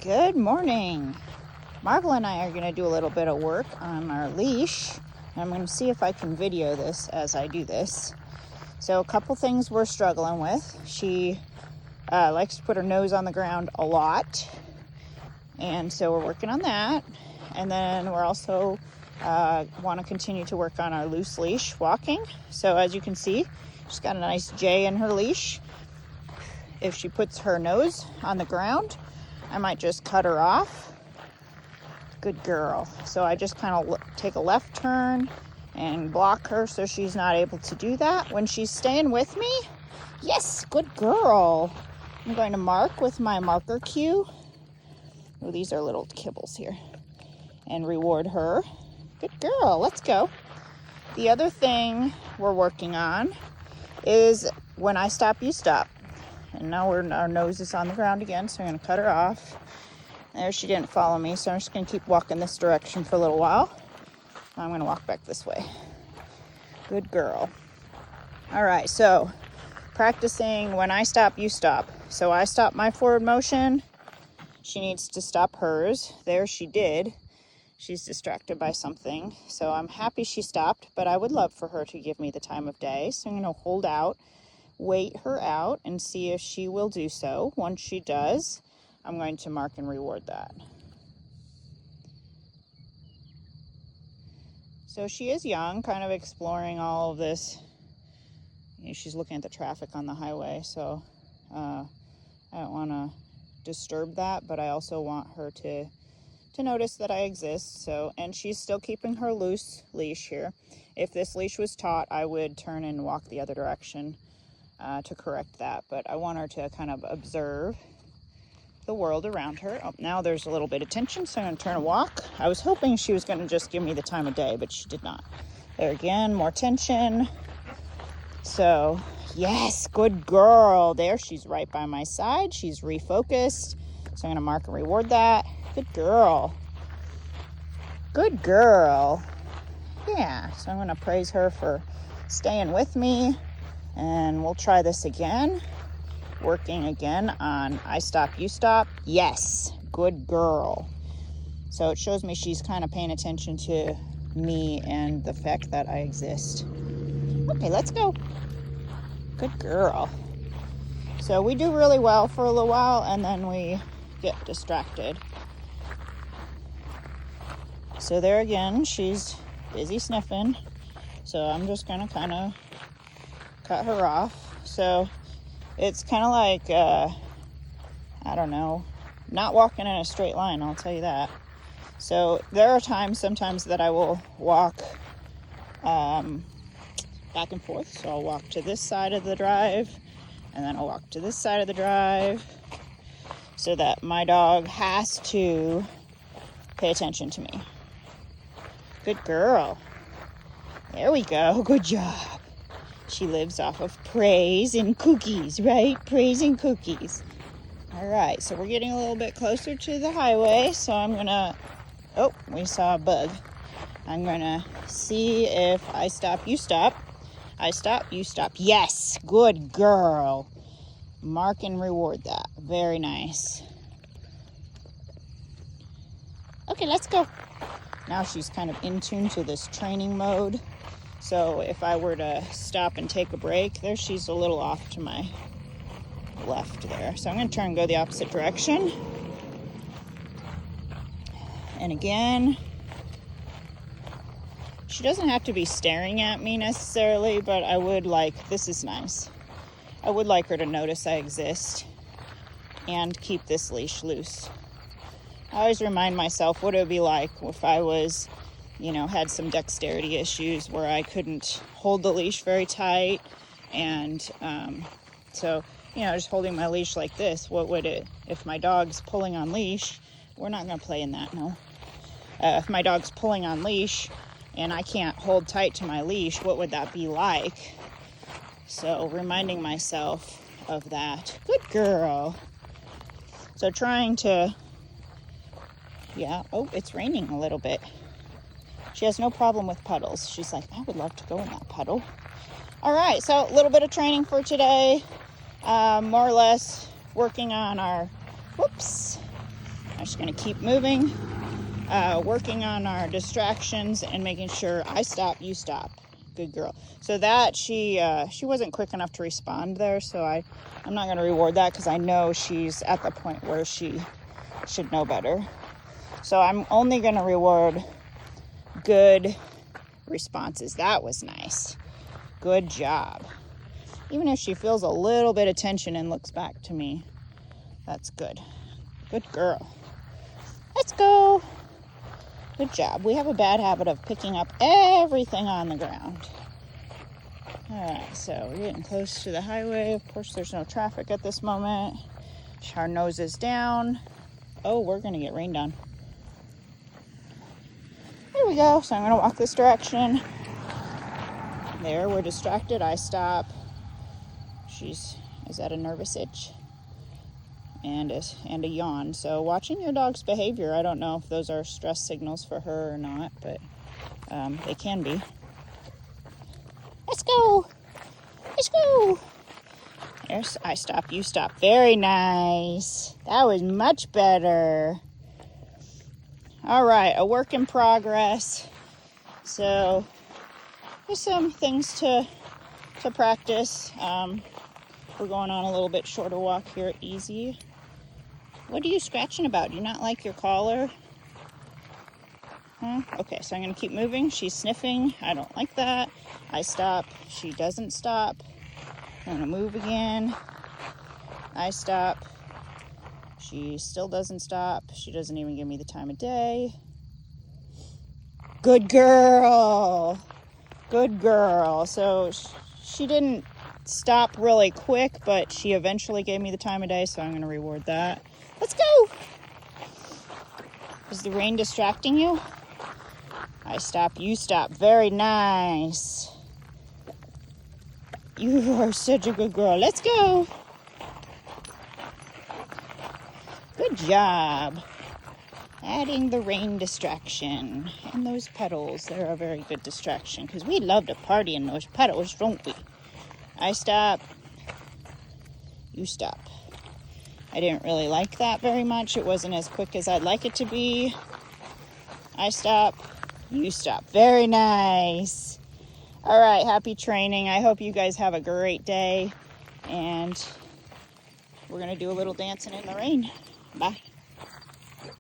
Good morning. Marvel and I are going to do a little bit of work on our leash. I'm going to see if I can video this as I do this. So a couple things we're struggling with. She likes to put her nose on the ground a lot. And so we're working on that. And then we're also want to continue to work on our loose leash walking. So as you can see, she's got a nice J in her leash. If she puts her nose on the ground, I might just cut her off. Good girl. So I just kind of take a left turn and block her so she's not able to do that. When she's staying with me, yes, good girl. I'm going to mark with my marker cue. Oh, these are little kibbles here. And reward her. Good girl, let's go. The other thing we're working on is when I stop, you stop. And now our nose is on the ground again, so I'm going to cut her off. There, she didn't follow me, so I'm just going to keep walking this direction for a little while. I'm going to walk back this way. Good girl. All right, so practicing when I stop, you stop. So I stop my forward motion. She needs to stop hers. There, she did. She's distracted by something. So I'm happy she stopped, but I would love for her to give me the time of day. So I'm going to hold out, wait her out, and see if she will do so. Once she does, I'm going to mark and reward that. So she is young, kind of exploring all of this. You know, she's looking at the traffic on the highway, so I don't want to disturb that, but I also want her to notice that I exist. So, and she's still keeping her loose leash here. If this leash was taut, I would turn and walk the other direction to correct that, but I want her to kind of observe the world around her. Oh, now there's a little bit of tension, so I'm going to turn and walk. I was hoping she was going to just give me the time of day, but she did not. There again, more tension. So, yes, good girl. There, she's right by my side. She's refocused. So I'm going to mark and reward that. Good girl. Good girl. Yeah, so I'm going to praise her for staying with me. And we'll try this again. Working again on I stop, you stop. Yes, good girl. So it shows me she's kind of paying attention to me and the fact that I exist. Okay, let's go. Good girl. So we do really well for a little while and then we get distracted. So there again, she's busy sniffing. So I'm just gonna kind of cut her off. So it's kind of like, I don't know, not walking in a straight line, I'll tell you that. So there are times sometimes that I will walk back and forth. So I'll walk to this side of the drive, and then I'll walk to this side of the drive, so that my dog has to pay attention to me. Good girl. There we go. Good job. She lives off of praise and cookies, right? Praise and cookies. All right, so we're getting a little bit closer to the highway, so I'm gonna, oh, we saw a bug. I'm gonna see if I stop, you stop. I stop, you stop. Yes, good girl. Mark and reward that. Very nice. Okay, let's go. Now she's kind of in tune to this training mode. So if I were to stop and take a break, there she's a little off to my left there. So I'm going to turn and go the opposite direction. And again, she doesn't have to be staring at me necessarily, but I would like, this is nice. I would like her to notice I exist and keep this leash loose. I always remind myself what it would be like if I was, you know, had some dexterity issues where I couldn't hold the leash very tight. And so, you know, just holding my leash like this, what would it, if my dog's pulling on leash, we're not going to play in that, no. If my dog's pulling on leash and I can't hold tight to my leash, what would that be like? So reminding myself of that. Good girl. So trying to, yeah, oh, it's raining a little bit. She has no problem with puddles. She's like, I would love to go in that puddle. All right, so a little bit of training for today. More or less working on our, whoops, I'm just gonna keep moving, working on our distractions and making sure I stop, you stop. Good girl. So that she wasn't quick enough to respond there, so I'm not gonna reward that because I know she's at the point where she should know better. So I'm only gonna reward good responses. That was nice. Good job. Even if she feels a little bit of tension and looks back to me, that's good. Good girl. Let's go. Good job. We have a bad habit of picking up everything on the ground. All right, so we're getting close to the highway. Of course, there's no traffic at this moment. Our nose is down. Oh, we're gonna get rained on. There we go. So I'm gonna walk this direction. There, we're distracted. I stop. She's at a nervous itch and a yawn. So watching your dog's behavior, I don't know if those are stress signals for her or not, but they can be. Let's go. Let's go. There's, I stop, you stop. Very nice. That was much better. All right, a work in progress. So there's some things to practice. We're going on a little bit shorter walk here at Easy. What are you scratching about? Do you not like your collar? Huh? Okay, so I'm gonna keep moving. She's sniffing. I don't like that. I stop. She doesn't stop. I'm gonna move again. I stop. She still doesn't stop. She doesn't even give me the time of day. Good girl. Good girl. So she didn't stop really quick, but she eventually gave me the time of day, so I'm going to reward that. Let's go. Is the rain distracting you? I stop, you stop. Very nice. You are such a good girl. Let's go. Good job. Adding the rain distraction. And those petals, they're a very good distraction because we love to party in those petals, don't we? I stop. You stop. I didn't really like that very much. It wasn't as quick as I'd like it to be. I stop. You stop. Very nice. All right, happy training. I hope you guys have a great day. And we're going to do a little dancing in the rain. Bye.